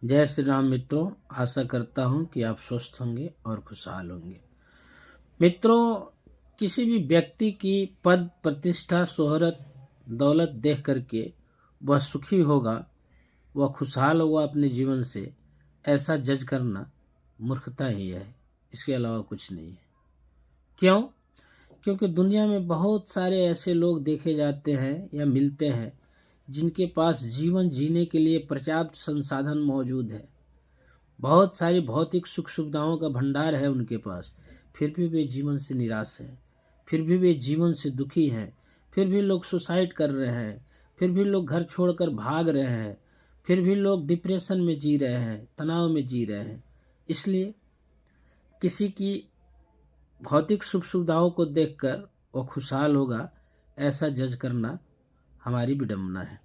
जय श्री राम मित्रों, आशा करता हूं कि आप स्वस्थ होंगे और खुशहाल होंगे। मित्रों, किसी भी व्यक्ति की पद, प्रतिष्ठा, शोहरत, दौलत देख करके वह सुखी होगा, वह खुशहाल होगा अपने जीवन से, ऐसा जज करना मूर्खता ही है, इसके अलावा कुछ नहीं है। क्यों? क्योंकि दुनिया में बहुत सारे ऐसे लोग देखे जाते हैं या मिलते हैं जिनके पास जीवन जीने के लिए पर्याप्त संसाधन मौजूद है, बहुत सारी भौतिक सुख सुविधाओं का भंडार है उनके पास, फिर भी वे जीवन से निराश हैं, फिर भी वे जीवन से दुखी हैं, फिर भी लोग सुसाइड कर रहे हैं, फिर भी लोग घर छोड़कर भाग रहे हैं, फिर भी लोग डिप्रेशन में जी रहे हैं, तनाव में जी रहे हैं। इसलिए किसी की भौतिक सुख सुविधाओं को देखकर वो खुशहाल होगा, ऐसा जज करना हमारी विडंबना है।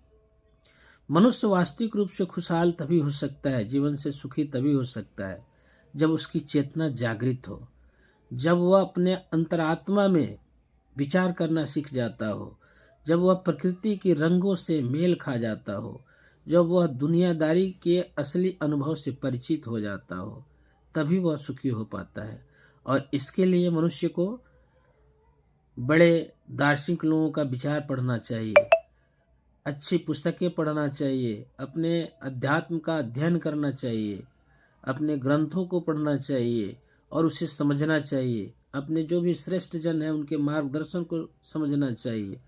मनुष्य वास्तविक रूप से खुशहाल तभी हो सकता है, जीवन से सुखी तभी हो सकता है जब उसकी चेतना जागृत हो, जब वह अपने अंतरात्मा में विचार करना सीख जाता हो, जब वह प्रकृति के रंगों से मेल खा जाता हो, जब वह दुनियादारी के असली अनुभव से परिचित हो जाता हो, तभी वह सुखी हो पाता है। और इसके लिए मनुष्य को बड़े दार्शनिक लोगों का विचार पढ़ना चाहिए, अच्छी पुस्तकें पढ़ना चाहिए, अपने अध्यात्म का अध्ययन करना चाहिए, अपने ग्रंथों को पढ़ना चाहिए और उसे समझना चाहिए, अपने जो भी श्रेष्ठ जन हैं उनके मार्गदर्शन को समझना चाहिए,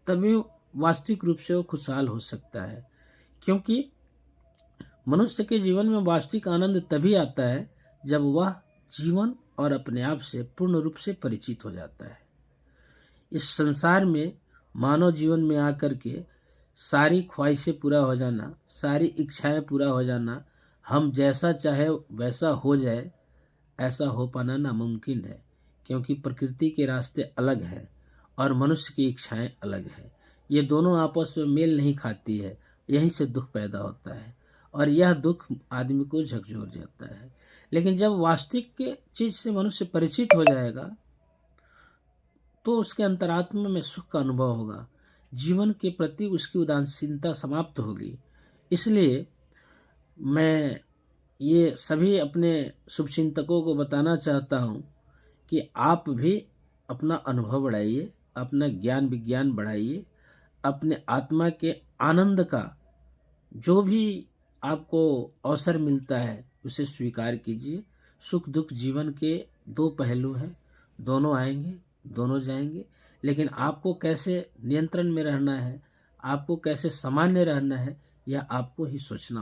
तभी वास्तविक रूप से वो खुशहाल हो सकता है। क्योंकि मनुष्य के जीवन में वास्तविक आनंद तभी आता है जब वह जीवन और अपने आप से पूर्ण रूप से परिचित हो जाता है। इस संसार में मानव जीवन में आकर के सारी ख्वाहिशें पूरा हो जाना, सारी इच्छाएं पूरा हो जाना, हम जैसा चाहे वैसा हो जाए, ऐसा हो पाना नामुमकिन है। क्योंकि प्रकृति के रास्ते अलग हैं और मनुष्य की इच्छाएं अलग हैं। ये दोनों आपस में मेल नहीं खाती है, यहीं से दुख पैदा होता है और यह दुख आदमी को झकझोर जाता है। लेकिन जब वास्तविक के चीज से मनुष्य परिचित हो जाएगा तो उसके अंतरात्मा में सुख का अनुभव होगा, जीवन के प्रति उसकी उदासीनता समाप्त होगी। इसलिए मैं ये सभी अपने शुभचिंतकों को बताना चाहता हूँ कि आप भी अपना अनुभव बढ़ाइए, अपना ज्ञान विज्ञान बढ़ाइए, अपने आत्मा के आनंद का जो भी आपको अवसर मिलता है उसे स्वीकार कीजिए। सुख दुख जीवन के दो पहलू हैं, दोनों आएंगे, दोनों जाएंगे, लेकिन आपको कैसे नियंत्रण में रहना है, आपको कैसे सामान्य रहना है, यह आपको ही सोचना